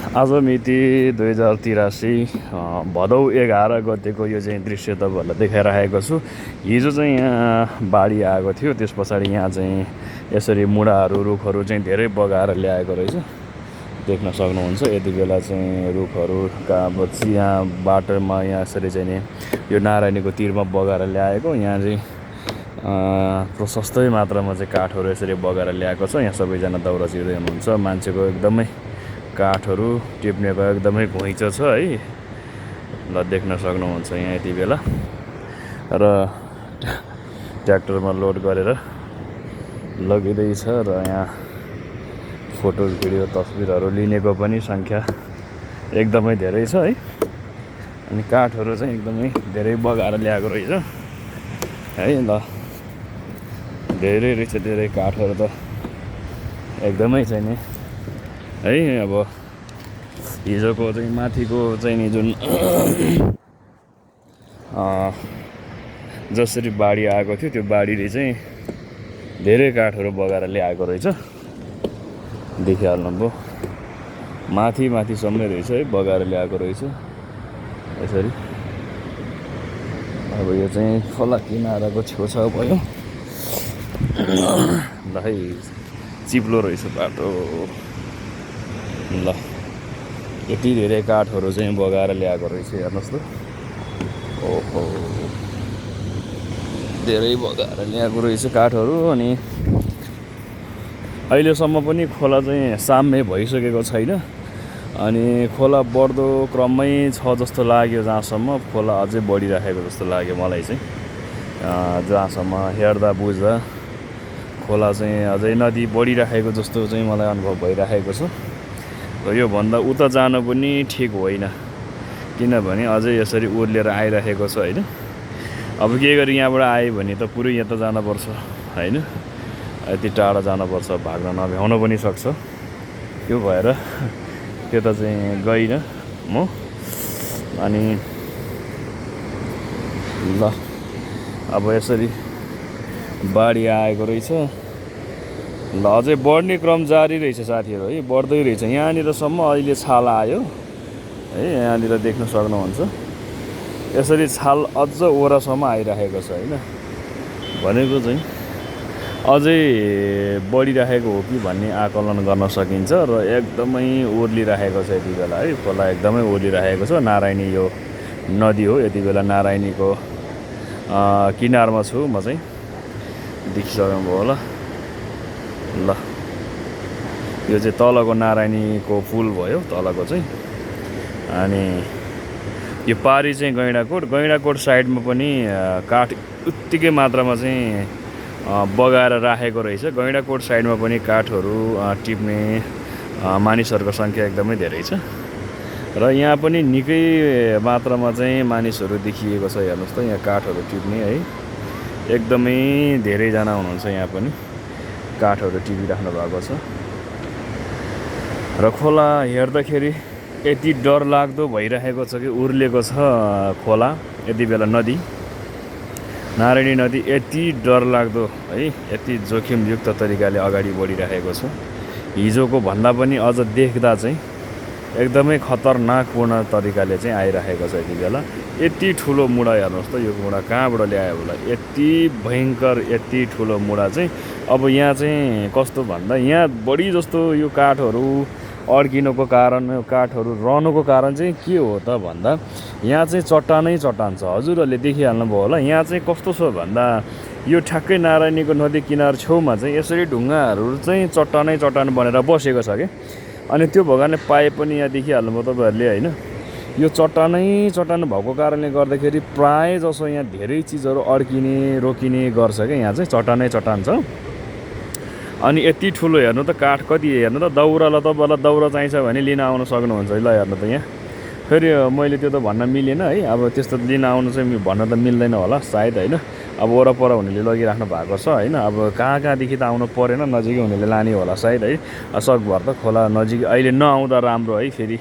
आज मिति 2083 भदौ 11 गतेको यो चाहिँ दृश्य तपाईँहरूलाई देखाइराखेको छु। हिजो चाहिँ यहाँ बाढी आएको थियो, त्यस पछाडि यहाँ चाहिँ यसरी मुढाहरू रुखहरू चाहिँ धेरै बगाएर ल्याएको रहेछ, देख्न सक्नुहुन्छ। यति बेला चाहिँ रुखहरूका यहाँ बाटोमा यहाँ यसरी चाहिँ नि यो नारायणीको तिरमा बगाएर ल्याएको, यहाँ चाहिँ प्रशस्तै मात्रामा चाहिँ काठहरू यसरी बगाएर ल्याएको छ। यहाँ सबैजना दाउरा चिर्दै हुनुहुन्छ। मान्छेको एकदमै काठहरू टिप्नेको एकदमै घुइँचो छ है, ल देख्न सक्नुहुन्छ यहाँ यति बेला। र ट्र्याक्टरमा लोड गरेर लगिँदैछ र यहाँ फोटो भिडियो तस्बिरहरू लिनेको पनि सङ्ख्या एकदमै धेरै छ है। अनि काठहरू चाहिँ एकदमै धेरै बगाएर ल्याएको रहेछ है। ल धेरै रहेछ, धेरै काठहरू त एकदमै चाहिँ नि है। अब हिजोको चाहिँ माथिको चाहिँ नि जुन जसरी बाढी आएको थियो, त्यो बाढीले चाहिँ धेरै काठहरू बगाएर ल्याएको रहेछ, देखिहाल्नुभयो। माथिसम्मै रहेछ है, बगाएर ल्याएको रहेछ यसरी। अब यो चाहिँ खोला किनाराको छेउछाउ भयो। ल है, चिप्लो रहेछ बाटो। ल यति धेरै काठहरू चाहिँ बगाएर ल्याएको रहेछ, हेर्नुहोस् त। ओहो, धेरै बगाएर ल्याएको रहेछ काठहरू। अनि अहिलेसम्म पनि खोला चाहिँ साम्य भइसकेको छैन। अनि खोला बढ्दो क्रममै छ जस्तो लाग्यो, जहाँसम्म खोला अझै बढिराखेको जस्तो लाग्यो मलाई चाहिँ। जहाँसम्म हेर्दा बुझ्दा खोला चाहिँ अझै नदी बढिराखेको जस्तो चाहिँ मलाई अनुभव भइराखेको छ। र योभन्दा उता जानु पनि ठिक होइन, किनभने अझै यसरी उर्लेर आइराखेको छ होइन। अब के गरी यहाँबाट आयो भने त पुरै यता जानुपर्छ होइन, यति टाढा जानुपर्छ, भाग्न नभ्याउन पनि सक्छ। त्यो भएर त्यता चाहिँ गइनँ म। अनि ल अब यसरी बाढी आएको रहेछ। ल अझै बढ्ने क्रम जारी रहेछ साथीहरू है, बढ्दै रहेछ। यहाँनिरसम्म अहिले छाल आयो है, यहाँनिर देख्न सक्नुहुन्छ। यसरी छाल अझ ओरासम्म आइराखेको छ होइन। भनेको चाहिँ अझै बढिराखेको हो कि भन्ने आकलन गर्न सकिन्छ। र एकदमै ओर्लिराखेको छ यति बेला है, खोला एकदमै ओर्लिराखेको छ। नारायणी यो नदी हो, यति बेला नारायणीको किनारमा छु म चाहिँ, देखिसक्नुभयो होला। ल यो चाहिँ तलको नारायणीको पुल भयो, तलको चाहिँ। अनि यो पारी चाहिँ गैँडाकोट साइडमा पनि काठ उत्तिकै मात्रामा चाहिँ बगाएर राखेको रहेछ। गैँडाकोट साइडमा पनि काठहरू टिप्ने मानिसहरूको सङ्ख्या एकदमै धेरै छ। र यहाँ पनि निकै मात्रामा चाहिँ मानिसहरू देखिएको छ, हेर्नुहोस् त। यहाँ काठहरू टिप्ने है, एकदमै धेरैजना हुनुहुन्छ यहाँ पनि, काठहरू टिपिराख्नु भएको छ। र खोला हेर्दाखेरि यति डरलाग्दो भइरहेको छ कि उर्लेको छ खोला यति बेला। नदी नारायणी नदी यति डरलाग्दो है, यति जोखिमयुक्त तरिकाले अगाडि बढिरहेको छ। हिजोको भन्दा पनि अझ देख्दा चाहिँ एकदमै खतरनाकपूर्ण तरिकाले चाहिँ आइरहेको छ यति बेला। यति ठुलो मुढा हेर्नुहोस् त, यो मुढा कहाँबाट ल्यायो होला, यति भयङ्कर यति ठुलो मुढा चाहिँ। अब यहाँ चाहिँ कस्तो भन्दा, यहाँ बढी जस्तो यो काठहरू अड्किनुको कारण, काठहरू रहनुको कारण चाहिँ के हो त भन्दा, यहाँ चाहिँ चट्टानै चट्टान छ। हजुरहरूले देखिहाल्नुभयो होला। यहाँ चाहिँ कस्तो छ भन्दा, यो ठ्याक्कै नारायणीको नदी किनार छेउमा चाहिँ यसरी ढुङ्गाहरू चाहिँ चट्टानै चट्टान बनेर बसेको छ क्या। अनि त्यो भोगाने पाइप पनि यहाँ देखिहाल्नुभयो तपाईँहरूले होइन। यो चट्टानै चट्टान भएको कारणले गर्दाखेरि प्राय जसो यहाँ धेरै चिजहरू अड्किने रोकिने गर्छ क्या। यहाँ चाहिँ चट्टानै चट्टान छ। अनि यति ठुलो हेर्नु त, काठ कति हेर्नु त। दाउरा, ल तपाईँलाई दाउरा चाहिन्छ भने लिन आउन सक्नुहुन्छ। ल हेर्नु त, यहाँ फेरि मैले त्यो त भन्न मिलेन है। अब त्यस्तो लिन आउनु चाहिँ भन्न त मिल्दैन होला सायद होइन। अब वरपर हुनेले लगिराख्नु भएको छ होइन। अब कहाँदेखि त आउनु परेन, नजिकै हुनेले लाने होला सायद है। सकभर त खोला नजिक अहिले नआउँदा राम्रो है। फेरि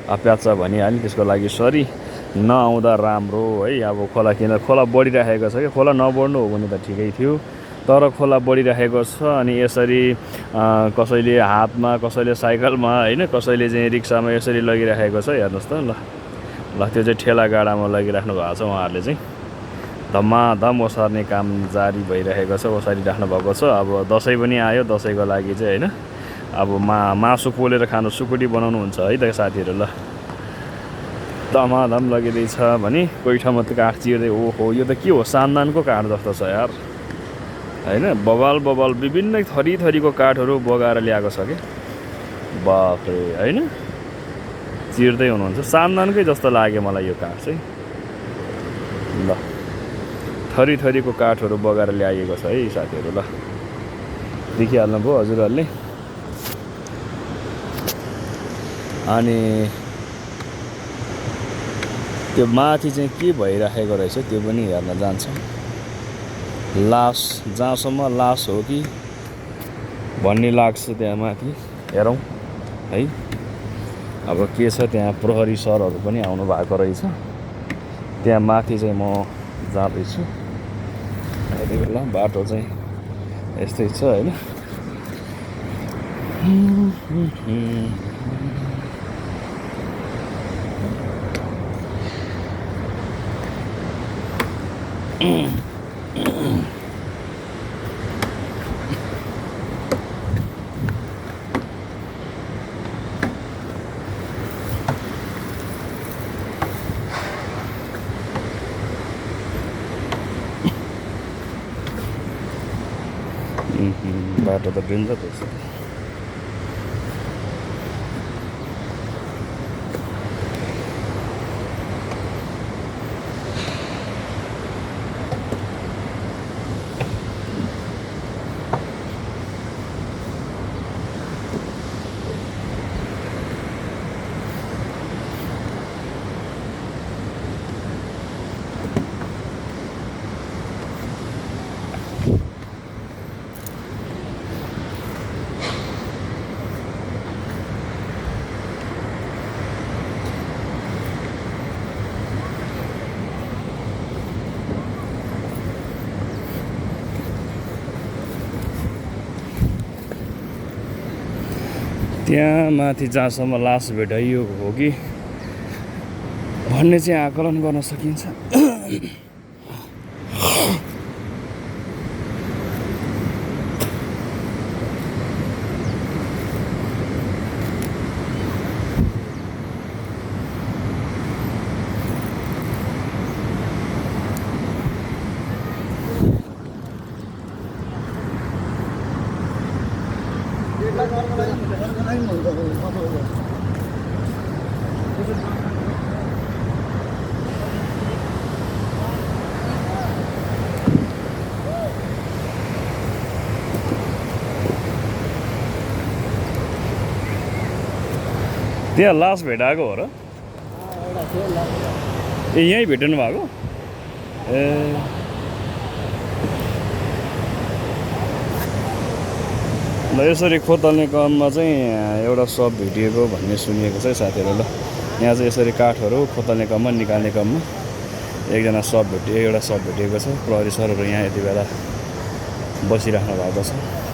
प्याच्च भनिहाल्ने, त्यसको लागि सरी। नआउँदा राम्रो है। अब खोला किन खोला बढिराखेको छ कि, खोला नबढ्नु हो भने त ठिकै थियो। तर खोला बढिराखेको छ अनि यसरी कसैले हातमा कसैले साइकलमा होइन कसैले चाहिँ रिक्सामा यसरी लगिराखेको छ हेर्नुहोस् त ल त्यो चाहिँ ठेला गाडामा लगिराख्नु भएको छ उहाँहरूले चाहिँ धमाधम ओसार्ने काम जारी भइरहेको छ ओसारिराख्नु भएको छ अब दसैँ पनि आयो दसैँको लागि चाहिँ होइन अब मासु पोलेर खानु सुकुटी बनाउनुहुन्छ है त साथीहरू ल धमाधम लगिँदैछ भने कोही ठाउँमा त काठ चिर्दै ओहो यो त के हो सान्दानको काठ जस्तो छ यार होइन बबाल विभिन्न थरीको काठहरू बगाएर ल्याएको छ कि बाफ्रे होइन चिर्दै हुनुहुन्छ सान्दानकै जस्तो लाग्यो मलाई यो काठ चाहिँ ल थरीको काठहरू बगाएर ल्याइएको छ है साथीहरू ल देखिहाल्नुभयो हजुरहरूले अनि त्यो माथि चाहिँ के भइराखेको रहेछ त्यो पनि हेर्न जान्छौँ लास जहाँसम्म लास हो कि भन्ने लाग्छ त्यहाँ माथि हेरौँ है अब के छ त्यहाँ प्रहरी सरहरू पनि आउनु भएको रहेछ त्यहाँ माथि चाहिँ म जाँदैछु यति बेला बाटो चाहिँ यस्तै छ होइन बाटो त डेन्जर रहेछ त्यहाँ माथि जहाँसम्म लास भेटाइयो हो कि भन्ने चाहिँ आकलन गर्न सकिन्छ त्यहाँ लास भेटाएको हो र ए यहीँ भेट्नु भएको ए ल यसरी खोतल्ने काममा चाहिँ एउटा सब भेटिएको भन्ने सुनिएको छ साथीहरू ल यहाँ चाहिँ यसरी काठहरू खोतल्ने काममा निकाल्ने काममा एकजना सब भेटिएको छ प्रहरी सरहरू यहाँ यति बेला बसिराख्नु भएको छ